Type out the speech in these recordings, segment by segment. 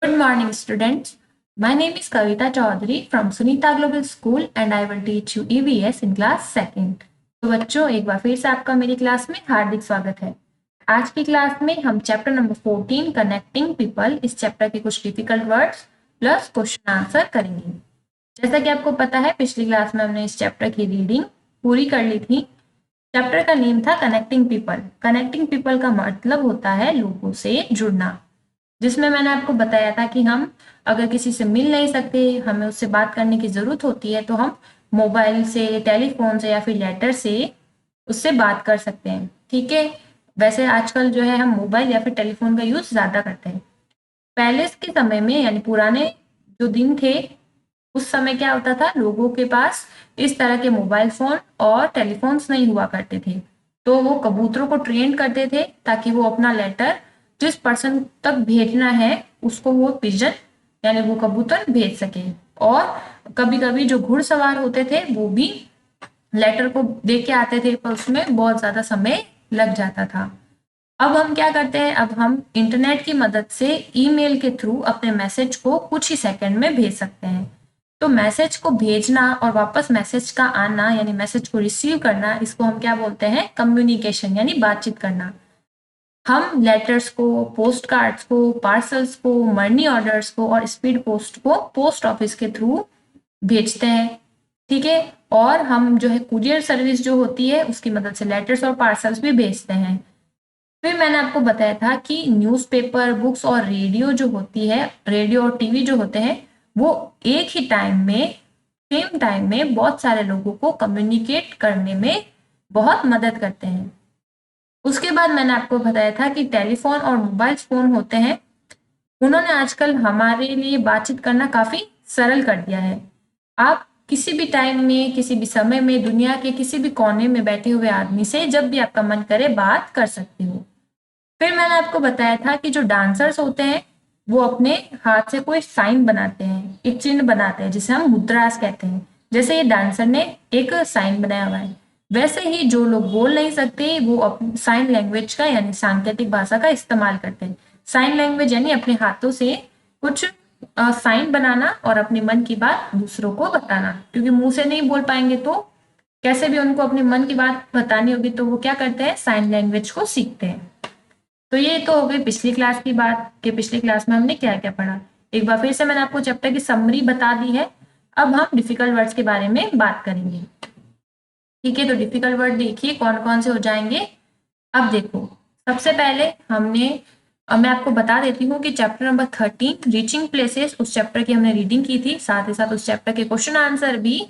Good morning, students. My name is Kavita Chaudhary from Sunita Global School and I will teach you EVS in class second. तो बच्चों एक बार फिर से आपका मेरी क्लास में हार्दिक स्वागत है। आज की क्लास में हम चैप्टर नंबर 14 कनेक्टिंग पीपल इस चैप्टर के कुछ difficult words plus question answer करेंगे। जैसा कि आपको पता है पिछली क्लास में हमने इस चैप्टर की रीडिंग पूरी कर ली थी। चैप्टर का नेम था कनेक्टिंग पीपल। कनेक्टिंग पीपल का मतलब होता है लोगों से जुड़ना, जिसमें मैंने आपको बताया था कि हम अगर किसी से मिल नहीं सकते, हमें उससे बात करने की जरूरत होती है तो हम मोबाइल से, टेलीफोन से या फिर लेटर से उससे बात कर सकते हैं। ठीक है, वैसे आजकल जो है हम मोबाइल या फिर टेलीफोन का यूज ज्यादा करते हैं। पहले के समय में यानी पुराने जो दिन थे उस समय क्या होता था, लोगों के पास इस तरह के मोबाइल फोन और टेलीफोन्स नहीं हुआ करते थे, तो वो कबूतरों को ट्रेन करते थे ताकि वो अपना लेटर जिस पर्सन तक भेजना है उसको वो पिजन यानी वो कबूतर भेज सके। और कभी कभी जो घुड़सवार होते थे वो भी लेटर को दे के आते थे, पर उसमें बहुत ज्यादा समय लग जाता था। अब हम क्या करते हैं, अब हम इंटरनेट की मदद से ईमेल के थ्रू अपने मैसेज को कुछ ही सेकंड में भेज सकते हैं। तो मैसेज को भेजना और वापस मैसेज का आना यानी मैसेज को रिसीव करना, इसको हम क्या बोलते हैं, कम्युनिकेशन यानी बातचीत करना। हम लेटर्स को, पोस्ट कार्ड्स को, पार्सल्स को, मनी ऑर्डर्स को और स्पीड पोस्ट को पोस्ट ऑफिस के थ्रू भेजते हैं। ठीक है, और हम जो है कुरियर सर्विस जो होती है उसकी मदद से लेटर्स और पार्सल्स भी भेजते हैं। फिर मैंने आपको बताया था कि न्यूज़पेपर, बुक्स और रेडियो जो होती है, रेडियो और टीवी जो होते हैं वो एक ही टाइम में, सेम टाइम में बहुत सारे लोगों को कम्युनिकेट करने में बहुत मदद करते हैं। उसके बाद मैंने आपको बताया था कि टेलीफोन और मोबाइल फोन होते हैं, उन्होंने आजकल हमारे लिए बातचीत करना काफी सरल कर दिया है। आप किसी भी टाइम में, किसी भी समय में दुनिया के किसी भी कोने में बैठे हुए आदमी से जब भी आपका मन करे बात कर सकते हो। फिर मैंने आपको बताया था कि जो डांसर्स होते हैं वो अपने हाथ से कोई साइन बनाते हैं, एक चिन्ह बनाते हैं जिसे हम मुद्रास कहते हैं। जैसे ये डांसर ने एक साइन बनाया हुआ है, वैसे ही जो लोग बोल नहीं सकते वो साइन लैंग्वेज का यानी सांकेतिक भाषा का इस्तेमाल करते हैं। साइन लैंग्वेज यानी अपने हाथों से कुछ साइन बनाना और अपने मन की बात दूसरों को बताना, क्योंकि मुंह से नहीं बोल पाएंगे तो कैसे भी उनको अपने मन की बात बतानी होगी, तो वो क्या करते हैं, साइन लैंग्वेज को सीखते हैं। तो ये तो हो गई पिछली क्लास की बात कि पिछली क्लास में हमने क्या क्या पढ़ा। एक बार फिर से मैंने आपको चैप्टर की समरी बता दी है। अब हम डिफिकल्ट वर्ड्स के बारे में बात करेंगे। ठीक है, तो डिफिकल्ट वर्ड देखिए कौन कौन से हो जाएंगे। अब देखो, सबसे पहले मैं आपको बता देती हूँ कि चैप्टर नंबर 13 रीचिंग प्लेसेस, उस चैप्टर की हमने रीडिंग की थी, साथ ही साथ उस चैप्टर के क्वेश्चन आंसर भी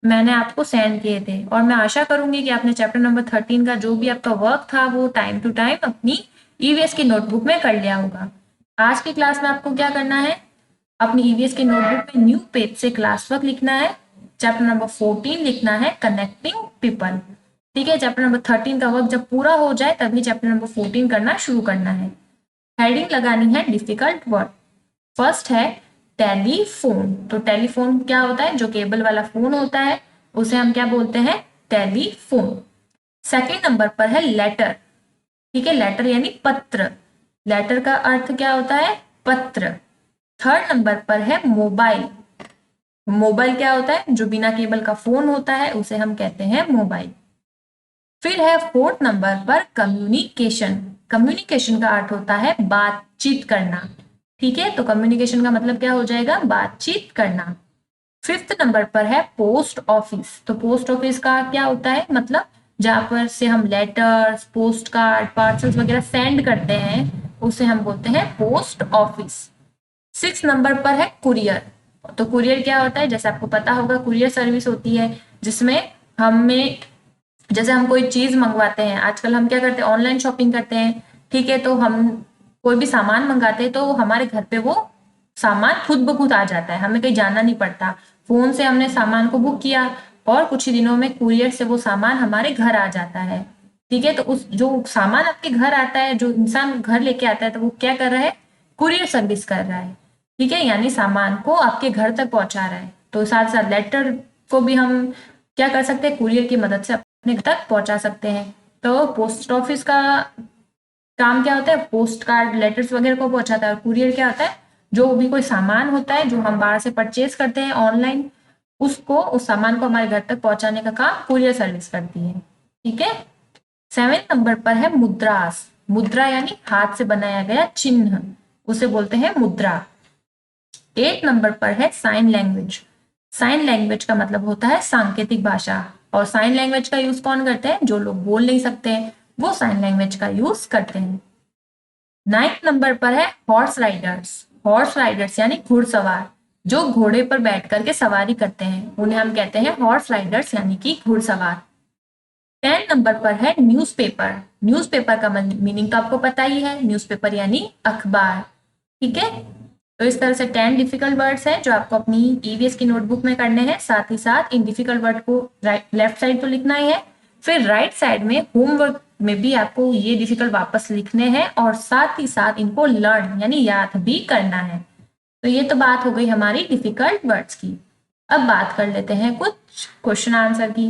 मैंने आपको सेंड किए थे। और मैं आशा करूंगी कि आपने चैप्टर नंबर 13 का जो भी आपका वर्क था वो टाइम टू टाइम अपनी ईवीएस की नोटबुक में कर लिया होगा। आज की क्लास में आपको क्या करना है, अपनी ईवीएस की नोटबुक में न्यू पेज से क्लास वर्क लिखना है, चैप्टर नंबर 14 लिखना है कनेक्टिंग पीपल। ठीक है, चैप्टर नंबर 13 का वर्क जब पूरा हो जाए तभी चैप्टर नंबर 14 करना शुरू करना है। हेडिंग लगानी है डिफिकल्ट वर्ड। फर्स्ट है टेलीफोन। तो टेलीफोन क्या होता है, जो केबल वाला फोन होता है उसे हम क्या बोलते हैं, टेलीफोन। सेकंड नंबर पर है लेटर। ठीक है, लेटर यानी पत्र। लेटर का अर्थ क्या होता है, पत्र। थर्ड नंबर पर है मोबाइल। मोबाइल क्या होता है, जो बिना केबल का फोन होता है उसे हम कहते हैं मोबाइल। फिर है फोर्थ नंबर पर कम्युनिकेशन। कम्युनिकेशन का अर्थ होता है बातचीत करना। ठीक है, तो कम्युनिकेशन का मतलब क्या हो जाएगा, बातचीत करना। फिफ्थ नंबर पर है पोस्ट ऑफिस। तो पोस्ट ऑफिस का क्या होता है, मतलब जहां पर से हम लेटर्स, पोस्ट कार्ड, पार्सल्स वगैरह सेंड करते हैं उसे हम बोलते हैं पोस्ट ऑफिस। सिक्स नंबर पर है कुरियर। तो कुरियर क्या होता है, जैसे आपको पता होगा कुरियर सर्विस होती है जिसमें हमें, जैसे हम कोई चीज मंगवाते हैं, आजकल हम क्या करते हैं, ऑनलाइन शॉपिंग करते हैं। ठीक है, तो हम कोई भी सामान मंगाते हैं तो हमारे घर पे वो सामान खुद ब खुद आ जाता है, हमें कहीं जाना नहीं पड़ता। फोन से हमने सामान को बुक किया और कुछ ही दिनों में कुरियर से वो सामान हमारे घर आ जाता है। ठीक है, तो उस जो सामान आपके घर आता है, जो इंसान घर लेके आता है, तो वो क्या कर रहा है, कुरियर सर्विस कर रहा है। ठीक है, यानी सामान को आपके घर तक पहुंचा रहा है। तो साथ साथ लेटर को भी हम क्या कर सकते हैं, कुरियर की मदद से अपने तक पहुंचा सकते हैं। तो पोस्ट ऑफिस का काम क्या होता है, पोस्ट कार्ड, लेटर्स वगैरह को पहुंचाता है, और कुरियर क्या होता है, जो भी कोई सामान होता है जो हम बाहर से परचेज करते हैं ऑनलाइन, उसको उस सामान को हमारे घर तक पहुंचाने का काम कुरियर सर्विस करती है। ठीक है। 7 नंबर पर है मुद्रास। मुद्रा यानी हाथ से बनाया गया चिन्ह, उसे बोलते हैं मुद्रा। 8 नंबर पर है साइन लैंग्वेज। साइन लैंग्वेज का मतलब होता है सांकेतिक भाषा, और साइन लैंग्वेज का यूज कौन करते हैं? जो लोग बोल नहीं सकते हैं वो साइन लैंग्वेज का यूज करते हैं। 9th नंबर पर है हॉर्स राइडर्स। हॉर्स राइडर्स यानी घुड़सवार, जो घोड़े पर बैठ करके सवारी करते हैं उन्हें हम कहते हैं हॉर्स राइडर्स यानी कि घुड़सवार। 10 नंबर पर है न्यूज़पेपर। न्यूज़पेपर का मीनिंग तो आपको पता ही है, न्यूज़पेपर यानी अखबार। ठीक है। तो इस तरह से 10 डिफिकल्ट वर्ड्स हैं जो आपको अपनी ईवीएस की नोटबुक में करने हैं। साथ ही साथ इन डिफिकल्ट वर्ड को लेफ्ट साइड तो लिखना ही है, फिर राइट साइड में होमवर्क में भी आपको ये डिफिकल्ट वापस लिखने हैं, और साथ ही साथ इनको लर्न यानी याद भी करना है। तो ये तो बात हो गई हमारी डिफिकल्ट वर्ड्स की। अब बात कर लेते हैं कुछ क्वेश्चन आंसर की।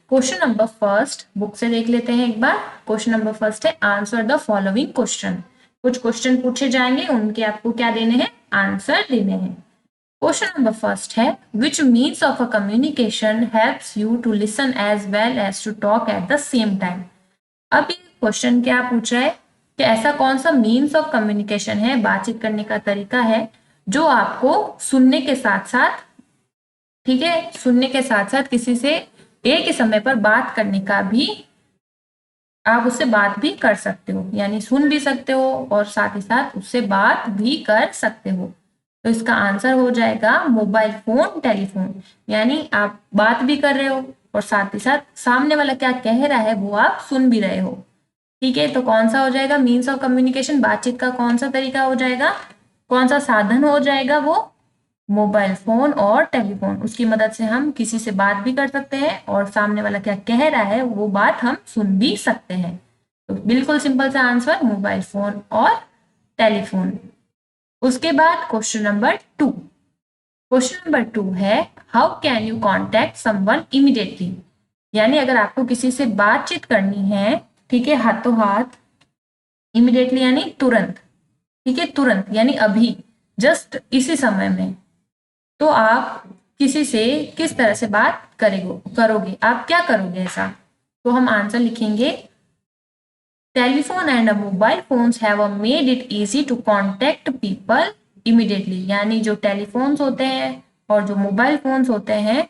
क्वेश्चन नंबर फर्स्ट बुक से देख लेते हैं एक बार। क्वेश्चन नंबर फर्स्ट है आंसर द फॉलोइंग क्वेश्चन। कुछ क्वेश्चन पूछे जाएंगे, उनके आपको क्या देने हैं? आंसर देने हैं। क्वेश्चन नंबर फर्स्ट है which means of a communication helps you to listen as well as to talk at the same time. अब ये क्वेश्चन क्या पूछ रहा है कि ऐसा कौन सा मीन्स ऑफ कम्युनिकेशन है, बातचीत करने का तरीका है, जो आपको सुनने के साथ साथ, ठीक है, सुनने के साथ साथ किसी से एक ही समय पर बात करने का भी, आप उससे बात भी कर सकते हो, यानी सुन भी सकते हो और साथ ही साथ उससे बात भी कर सकते हो। तो इसका आंसर हो जाएगा मोबाइल फोन, टेलीफोन। यानी आप बात भी कर रहे हो और साथ ही साथ सामने वाला क्या कह रहा है वो आप सुन भी रहे हो। ठीक है। तो कौन सा हो जाएगा मीन्स ऑफ कम्युनिकेशन? बातचीत का कौन सा तरीका हो जाएगा, कौन सा साधन हो जाएगा? वो मोबाइल फोन और टेलीफोन। उसकी मदद से हम किसी से बात भी कर सकते हैं और सामने वाला क्या कह रहा है वो बात हम सुन भी सकते हैं। तो बिल्कुल सिंपल सा आंसर मोबाइल फोन और टेलीफोन। उसके बाद क्वेश्चन नंबर 2। क्वेश्चन नंबर 2 है how can you contact someone immediately. यानी अगर आपको किसी से बातचीत करनी है, ठीक है, हाथों हाथ, इमीडिएटली यानी तुरंत, ठीक है, तुरंत यानी अभी, जस्ट इसी समय में, तो आप किसी से किस तरह से बात करोगे, आप क्या करोगे ऐसा? तो हम आंसर लिखेंगे telephone and mobile phones have made it easy to contact people immediately. यानी जो टेलीफोन्स होते हैं और जो मोबाइल फोन्स होते हैं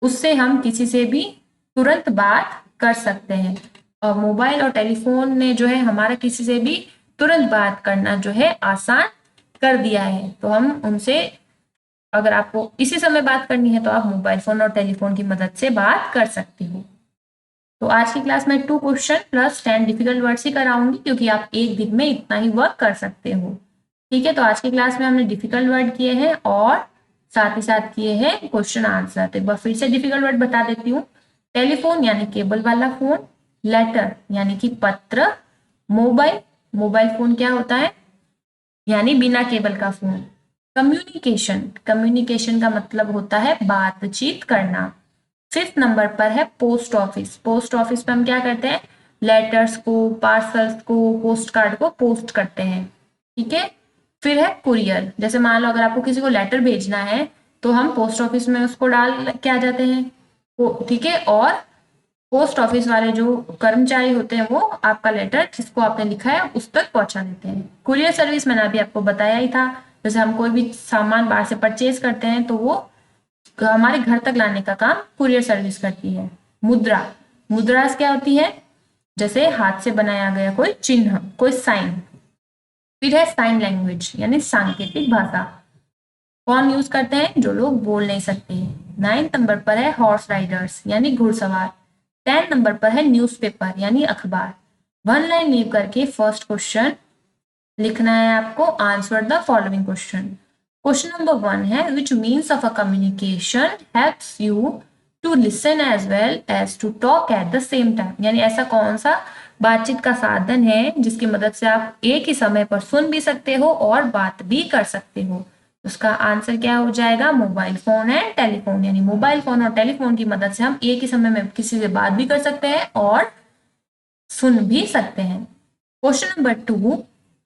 उससे हम किसी से भी तुरंत बात कर सकते हैं, और मोबाइल और टेलीफोन ने जो है हमारा किसी से भी तुरंत बात करना जो है आसान कर दिया है। तो हम उनसे, अगर आपको इसी समय बात करनी है तो आप मोबाइल फोन और टेलीफोन की मदद से बात कर सकते हो। तो आज की क्लास में 2 क्वेश्चन प्लस 10 डिफिकल्ट वर्ड्स ही कराऊंगी, क्योंकि आप एक दिन में इतना ही वर्क कर सकते हो। ठीक है। तो आज की क्लास में हमने डिफिकल्ट वर्ड किए हैं और साथ ही साथ किए हैं क्वेश्चन आंसर। तो एक बार फिर से डिफिकल्ट वर्ड बता देती हूँ। टेलीफोन यानी केबल वाला फोन, लेटर यानी कि पत्र, मोबाइल, मोबाइल फोन क्या होता है यानी बिना केबल का फोन, कम्युनिकेशन, कम्युनिकेशन का मतलब होता है बातचीत करना। 5th नंबर पर है पोस्ट ऑफिस। पोस्ट ऑफिस पे हम क्या करते हैं? लेटर्स को, पार्सल्स को, पोस्ट कार्ड को पोस्ट करते हैं। ठीक है। फिर है कुरियर। जैसे मान लो अगर आपको किसी को लेटर भेजना है तो हम पोस्ट ऑफिस में उसको डाल के आ जाते हैं। ठीक है। और पोस्ट ऑफिस वाले जो कर्मचारी होते हैं वो आपका लेटर जिसको आपने लिखा है उस तक पहुंचा देते हैं। कुरियर सर्विस मैंने अभी आपको बताया ही था। जैसे हम कोई भी सामान बाहर से परचेज करते हैं तो वो हमारे घर तक लाने का काम कुरियर सर्विस करती है। मुद्रा, मुद्रास क्या होती है? जैसे हाथ से बनाया गया कोई चिन्ह, कोई साइन। फिर है साइन लैंग्वेज यानी सांकेतिक भाषा, कौन यूज करते हैं? जो लोग बोल नहीं सकते। 9th नंबर पर है हॉर्स राइडर्स यानी घुड़सवार। 10 नंबर पर है न्यूज़पेपर यानी अखबार। 1 लाइन लीव करके फर्स्ट क्वेश्चन लिखना है आपको। Answer the following question. Question number 1 है which means of a communication helps you to listen as well as to talk at the same time. यानी ऐसा कौन सा बातचीत का साधन है जिसकी मदद से आप एक ही समय पर सुन भी सकते हो और बात भी कर सकते हो? उसका आंसर क्या हो जाएगा? Mobile phone and telephone. यानी मोबाइल फोन और टेलीफोन की मदद से हम एक ही समय में किसी से बात भी कर सकते हैं और सुन भी सकते हैं। Question number 2,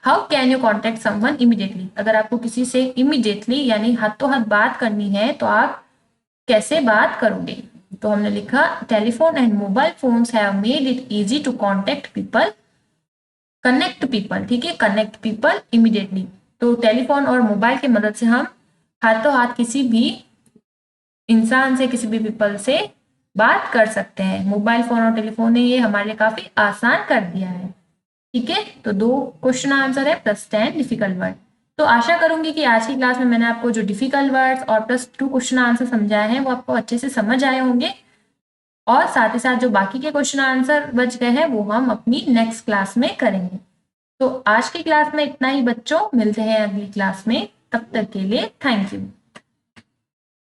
how can you contact someone immediately, अगर आपको किसी से इमीडिएटली यानी हाथों हाथ बात करनी है तो आप कैसे बात करोगे। तो हमने लिखा telephone and mobile phones have made it easy to contact people, connect people, ठीक है, कनेक्ट पीपल इमीडिएटली। तो टेलीफोन और मोबाइल की मदद से हम हाथों हाथ किसी भी इंसान से, किसी भी पीपल से बात कर सकते हैं। मोबाइल फोन और टेलीफोन ने ये हमारे लिए काफी आसान कर दिया है। ठीक है, तो 2 क्वेश्चन आंसर है +10 डिफिकल्ट वर्ड। तो आशा करूंगी कि आज की क्लास में मैंने आपको जो डिफिकल्ट वर्ड्स और +2 क्वेश्चन आंसर समझाए हैं वो आपको अच्छे से समझ आए होंगे, और साथ ही साथ जो बाकी के क्वेश्चन आंसर बच गए हैं वो हम अपनी नेक्स्ट क्लास में करेंगे। तो आज की क्लास में इतना ही बच्चों, मिलते हैं अगली क्लास में, तब तक के लिए थैंक यू।